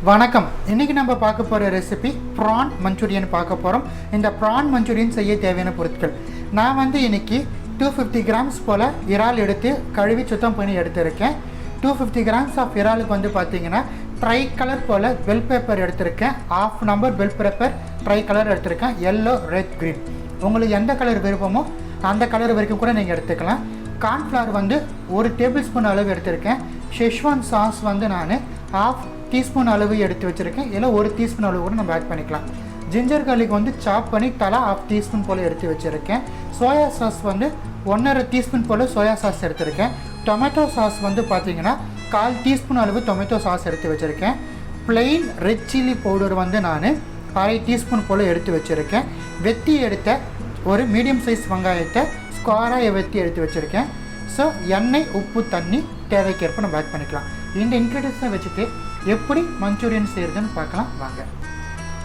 வணக்கம். இன்னைக்கு நம்ம பார்க்க போகிற ரெசிபி ப்ரான் மஞ்சூரியன் பார்க்க போகிறோம். இந்த ப்ரான் மஞ்சூரியன் செய்ய தேவையான பொருட்கள் நான் இன்னைக்கு 250 கிராம்ஸ் போல் இறால் எடுத்து கழுவி சுத்தம் பண்ணி எடுத்திருக்கேன். 250 கிராம்ஸ் ஆஃப் இறாலுக்கு பார்த்தீங்கன்னா ட்ரை கலர் போல் பெல் பேப்பர் எடுத்திருக்கேன். ½ number bell pepper tri colour எடுத்திருக்கேன். Yellow, red, green. உங்களுக்கு எந்த கலர் விருப்பமோ அந்த கலர் வரைக்கும் கூட நீங்கள் எடுத்துக்கலாம். கார்ன்ஃப்ளவர் 1 டேபிள் ஸ்பூன் அளவு எடுத்திருக்கேன். ஷெஸ்வான் சாஸ் நான் ½ டீஸ்பூன் அளவு எடுத்து வச்சுருக்கேன். இல்லை 1 டீஸ்பூன் அளவு கூட நம்ம ஆட் பண்ணிக்கலாம். ஜிஞ்சர் கார்லிக் சாப் பண்ணி தலா ½ டீஸ்பூன் போல் எடுத்து வச்சுருக்கேன். சோயா சாஸ் 1½ டீஸ்பூன் போல் சோயா சாஸ் எடுத்திருக்கேன். டொமேட்டோ சாஸ் பார்த்தீங்கன்னா 1/4 டீஸ்பூன் அளவு டொமேட்டோ சாஸ் எடுத்து வச்சுருக்கேன். ப்ளெயின் ரெட் சில்லி பவுடர் நான் ½ டீஸ்பூன் போல் எடுத்து வச்சுருக்கேன். வெட்டி எடுத்த ஒரு மீடியம் சைஸ் வெங்காயத்தை ஸ்கொயராக வெட்டி எடுத்து வச்சுருக்கேன். ஸோ எண்ணெய், உப்பு, தண்ணி தேவைக்கேற்ப நம்ம ஆட் பண்ணிக்கலாம். இந்த இன்க்ரீடியன்ஸை வச்சுட்டு எப்படி மஞ்சூரியன் செய்கிறதுன்னு பார்க்கலாம் வாங்க.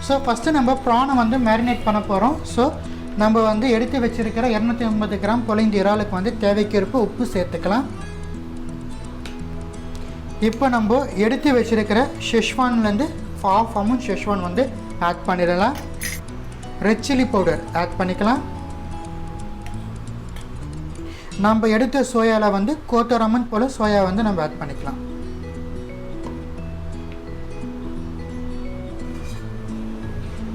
ஸோ ஃபஸ்ட்டு நம்ம ப்ரானை மேரினேட் பண்ண போகிறோம். ஸோ நம்ம எடுத்து வச்சுருக்கிற 250 கிராம் போல் இந்த இறாலுக்கு தேவைக்கேற்ப உப்பு சேர்த்துக்கலாம். இப்போ நம்ம எடுத்து வச்சுருக்கிற ஷெஸ்வான்லேருந்து ½ அமௌண்ட் ஷெஸ்வான் ஆட் பண்ணிடலாம். ரெட் சில்லி பவுடர் ஆட் பண்ணிக்கலாம். நம்ம எடுத்த சோயாவில் 1/4 அமௌண்ட் போல் சோயா நம்ம ஆட் பண்ணிக்கலாம்.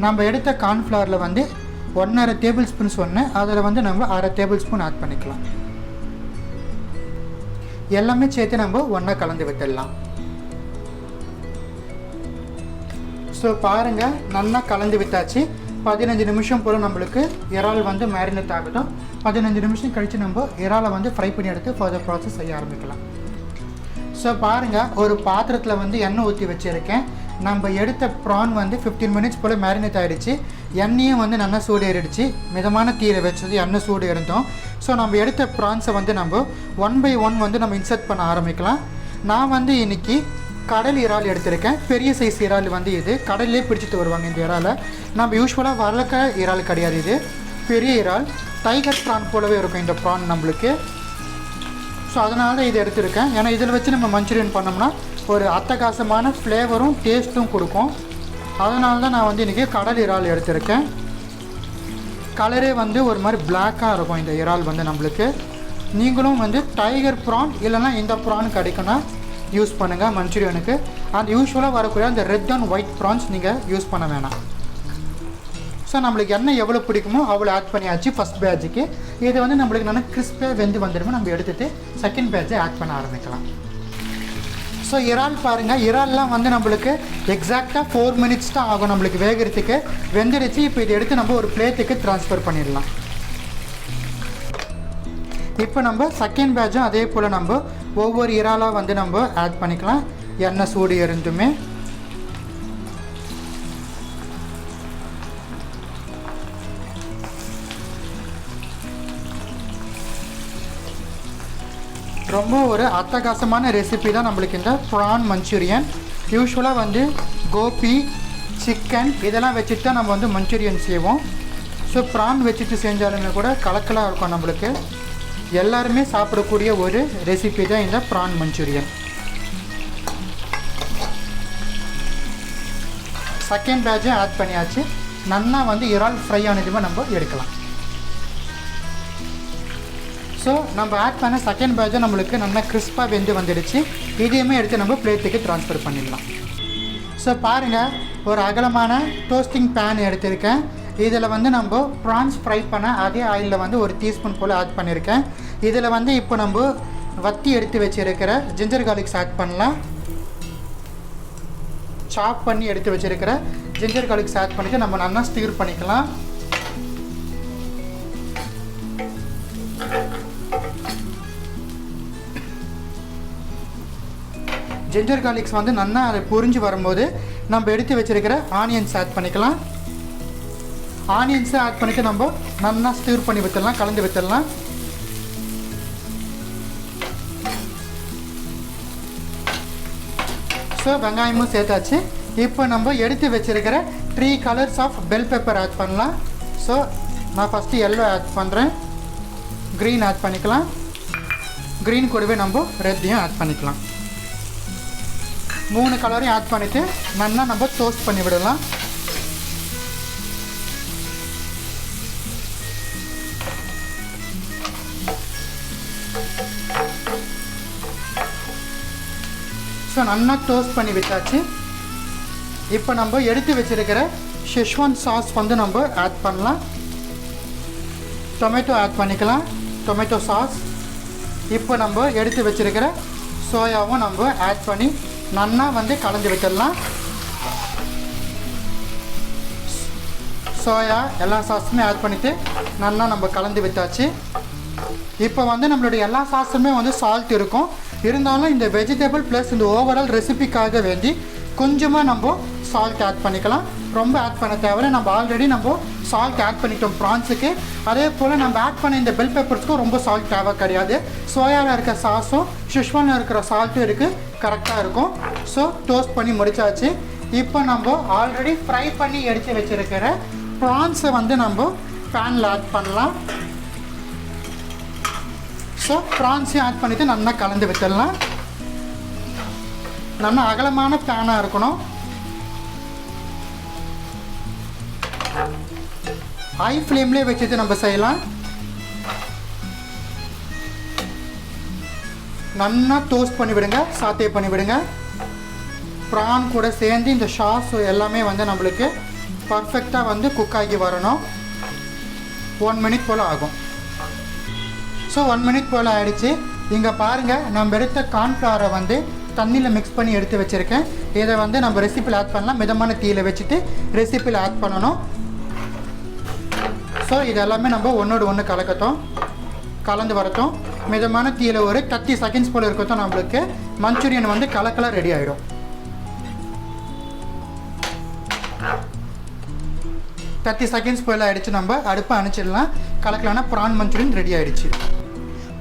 நம்ம எடுத்த கார்ன்ஃப்ளவரில் 1½ டேபிள் ஸ்பூன் சொன்னேன். அதில் நம்ம ½ டேபிள் ஸ்பூன் ஆட் பண்ணிக்கலாம். எல்லாமே சேர்த்து நம்ம ஒன்றா கலந்து விட்டுடலாம். ஸோ பாருங்கள், நல்லா கலந்து விட்டாச்சு. 15 நிமிஷம் போல் நம்மளுக்கு இறால் மேரினேட் ஆகட்டும். 15 நிமிஷம் கழித்து நம்ம இறாலை ஃப்ரை பண்ணி எடுத்து ஃபர்தர் ப்ராசஸ் செய்ய ஆரம்பிக்கலாம். ஸோ பாருங்கள், ஒரு பாத்திரத்தில் எண்ணெய் ஊற்றி வச்சுருக்கேன். நம்ம எடுத்த ப்ரான் 15 மினிட்ஸ் போல் மேரினேட் ஆகிடுச்சு. எண்ணெயும் நல்லா சூடு ஏறிடுச்சு. மிதமான தீரை வச்சது எண்ணெய் சூடு இருந்தோம். ஸோ நம்ம எடுத்த ப்ரான்ஸை நம்ம 1 by 1 நம்ம இன்சர்ட் பண்ண ஆரம்பிக்கலாம். நான் இன்றைக்கி கடல் இறால் எடுத்திருக்கேன். பெரிய சைஸ் இறால் இது கடல்லே பிடிச்சிட்டு வருவாங்க. இந்த இறாலை நம்ம யூஸ்வலாக வளர்க்க இறால் கிடையாது. இது பெரிய இறால், டைகர் ப்ரான் போலவே இருக்கும் இந்த ப்ரான் நம்மளுக்கு. ஸோ அதனால தான் இதை எடுத்திருக்கேன். ஏன்னா இதில் வச்சு நம்ம மஞ்சூரியன் பண்ணோம்னா ஒரு அட்டகாசமான ஃப்ளேவரும் டேஸ்ட்டும் கொடுக்கும். அதனால தான் நான் இன்றைக்கி கடல் இறால் எடுத்திருக்கேன். கலரே ஒரு மாதிரி பிளாக்காக இருக்கும் இந்த இறால் நம்மளுக்கு. நீங்களும் டைகர் ப்ரான் இல்லைனா இந்த ப்ரான் கிடைக்குன்னா யூஸ் பண்ணுங்கள் மஞ்சூரியனுக்கு. அந்த யூஸ்வலாக வரக்கூடிய அந்த ரெட் அண்ட் ஒயிட் ப்ரான்ஸ் நீங்கள் யூஸ் பண்ண வேணாம். ஸோ நம்மளுக்கு எண்ணெய் எவ்வளோ பிடிக்குமோ அவ்வளோ ஆட் பண்ணியாச்சு ஃபஸ்ட் பேட்சுக்கு. இது நம்மளுக்கு நல்லா கிறிஸ்பாக வெந்து வந்துடுமோ நம்ம எடுத்துகிட்டு செகண்ட் பேட்சை ஆட் பண்ண ஆரம்பிக்கலாம். ஸோ இறால் பாருங்கள், இறால்லாம் நம்மளுக்கு எக்ஸாக்டாக 4 மினிட்ஸ் தான் ஆகும் நம்மளுக்கு வேகிறதுக்கு. வெந்துடுச்சு. இப்போ இதை எடுத்து நம்ம ஒரு பிளேட்டுக்கு ட்ரான்ஸ்ஃபர் பண்ணிடலாம். இப்போ நம்ம செகண்ட் பேட்சும் அதே போல் நம்ம ஒவ்வொரு இறாலாக நம்ம ஆட் பண்ணிக்கலாம். எண்ணெய் சூடு இருந்துமே ரொம்ப ஒரு அட்டகாசமான ரெசிபி தான் நம்மளுக்கு இந்த ப்ரான் மஞ்சூரியன். யூஸ்வலாக கோபி, சிக்கன் இதெல்லாம் வச்சுட்டு தான் நம்ம மஞ்சூரியன் செய்வோம். ஸோ ப்ரான் வச்சுட்டு செஞ்சாலுமே கூட கலக்கலாக இருக்கும். நம்மளுக்கு எல்லாருமே சாப்பிடக்கூடிய ஒரு ரெசிபி தான் இந்த ப்ரான் மஞ்சூரியன். செகண்ட் பேட்சை ஆட் பண்ணியாச்சு. நல்லா இறால் ஃப்ரை ஆனதுமே நம்ம எடுக்கலாம். ஸோ நம்ம ஆட் பண்ண செகண்ட் பேட்சும் நம்மளுக்கு நல்லா கிறிஸ்பாக வெந்து வந்துடுச்சு. இதையுமே எடுத்து நம்ம பிளேட்டுக்கு ட்ரான்ஸ்ஃபர் பண்ணிடலாம். ஸோ பாருங்கள், ஒரு அகலமான டோஸ்டிங் பேன் எடுத்திருக்கேன். இதில் நம்ம ப்ரான்ஸ் ஃப்ரை பண்ண அதே ஆயிலில் 1 டீஸ்பூன் போல் ஆட் பண்ணியிருக்கேன். இதில் இப்போ நம்ம வத்தி எடுத்து வச்சுருக்கிற ஜிஞ்சர் கார்லிக்ஸ் ஆட் பண்ணலாம். சாப் பண்ணி எடுத்து வச்சுருக்கிற ஜிஞ்சர் கார்லிக்ஸ் ஆட் பண்ணிவிட்டு நம்ம நல்லா ஸ்டீர் பண்ணிக்கலாம். ஜிஞ்சர் கார்லிக்ஸ் நல்லா அதை பொரிஞ்சு வரும்போது நம்ம எடுத்து வச்சுருக்கிற ஆனியன்ஸ் ஆட் பண்ணிக்கலாம். ஆனியன்ஸை ஆட் பண்ணிவிட்டு நம்ம நல்லா ஸ்டீர் பண்ணி விட்டுடலாம், கலந்து விட்டுடலாம். ஸோ வெங்காயமும் சேர்த்தாச்சு. இப்போ நம்ம எடுத்து வச்சுருக்கிற 3 colours of bell pepper add பண்ணலாம். ஸோ நான் ஃபஸ்ட்டு எல்லோ ஆட் பண்ணுறேன். க்ரீன் ஆட் பண்ணிக்கலாம். க்ரீன் கூடவே நம்ம ரெட்டையும் ஆட் பண்ணிக்கலாம். 3 கலரையும் ஆட் பண்ணிவிட்டு நல்லா நம்ம டோஸ்ட் பண்ணி விடலாம். ஸோ நல்லா டோஸ்ட் பண்ணி விட்டாச்சு. இப்போ நம்ம எடுத்து வச்சுருக்கிற ஷெஸ்வான் சாஸ் வந்து நம்ம ஆட் பண்ணலாம். டொமேட்டோ ஆட் பண்ணிக்கலாம், டொமேட்டோ சாஸ். இப்போ நம்ம எடுத்து வச்சுருக்கிற சோயாவும் நம்ம ஆட் பண்ணி நல்லா வந்து கலந்து விட்டுடலாம். சோயா எல்லா சாஸுமே ஆட் பண்ணிவிட்டு நல்லா நம்ம கலந்து விட்டாச்சு. இப்போ வந்து நம்மளுடைய எல்லா சாஸுமே வந்து சால்ட் இருக்கும். இருந்தாலும் இந்த வெஜிடபிள் ப்ளஸ் இந்த ஓவரால் ரெசிபிக்காக வேண்டி கொஞ்சமாக நம்ம சால்ட் ஆட் பண்ணிக்கலாம். ரொம்ப ஆட் பண்ண தேவையில்லை. நம்ம ஆல்ரெடி நம்ம சால்ட் ஆட் பண்ணிட்டோம் ப்ரான்ஸுக்கு. அதே போல் நம்ம ஆட் பண்ண இந்த பெல் பெப்பர்ஸ்க்கும் ரொம்ப சால்ட் தேவை கிடையாது. சோயாவில் இருக்க சாஸும் ஷெஸ்வானில் இருக்கிற சால்ட்டும் இருக்குது, கரெக்டாக இருக்கும். ஸோ டோஸ்ட் பண்ணி முடிச்சாச்சு. இப்போ நம்ம ஆல்ரெடி ஃப்ரை பண்ணி எடுத்து வச்சுருக்கிற ப்ரான்ஸை வந்து நம்ம பேனில் ஆட் பண்ணலாம். ஸோ ப்ரான்ஸையும் ஆட் பண்ணிவிட்டு நல்லா கலந்து விட்டுடலாம். நல்லா அகலமான பேனாக இருக்கணும். ஹை ஃப்ளேம்லேயே வச்சுட்டு நம்ம செய்யலாம். நல்லா டோஸ்ட் பண்ணிவிடுங்க, சாத்தே பண்ணிவிடுங்க. ப்ரான் கூட சேர்ந்து இந்த சாஸ் எல்லாமே வந்து நம்மளுக்கு பர்ஃபெக்டாக வந்து குக் ஆகி வரணும். 1 மினிட் போல் ஆகும். ஸோ 1 மினிட் போல் ஆகிடுச்சு. இங்கே பாருங்கள், நம்ம எடுத்த கார்ன்ஃப்ளவரை வந்து தண்ணியில் மிக்ஸ் பண்ணி எடுத்து வச்சுருக்கேன். இதை வந்து நம்ம ரெசிப்பியில் ஆட் பண்ணலாம். மிதமான தீயில் வச்சுட்டு ரெசிப்பியில் ஆட் பண்ணணும். ஸோ இது எல்லாமே நம்ம ஒன்றோடு ஒன்று கலந்து வரட்டும். மிதமான தீயில் ஒரு 30 செகண்ட்ஸ் போல் இருக்கட்டும். நம்மளுக்கு மஞ்சூரியன் வந்து கலக்கலாக ரெடி ஆகிடும். 30 செகண்ட்ஸ் போல் ஆகிடுச்சு. நம்ம அடுப்பை அணைச்சிடலாம். கலக்கலான ப்ரான் மஞ்சூரியன் ரெடி ஆகிடுச்சு.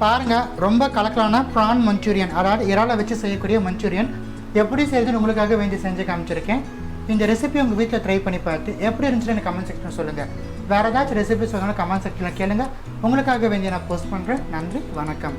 பாருங்கள், ரொம்ப கலக்கலான ப்ரான் மஞ்சூரியன், அதாவது இறாலை வச்சு செய்யக்கூடிய மஞ்சூரியன் எப்படி செய்யுதுன்னு உங்களுக்காக வேண்டி செஞ்சு காமிச்சிருக்கேன். இந்த ரெசிபி உங்கள் வீட்டில் ட்ரை பண்ணி பார்த்து எப்படி இருந்துச்சுன்னு எனக்கு கமெண்ட் செக்ஷனில் சொல்லுங்கள். வேறு ஏதாச்சும் ரெசிபி சொல்லணும்னா கமெண்ட் செக்ஷனில் கேளுங்கள். உங்களுக்காக வேண்டி நான் போஸ்ட் பண்ணுறேன். நன்றி, வணக்கம்.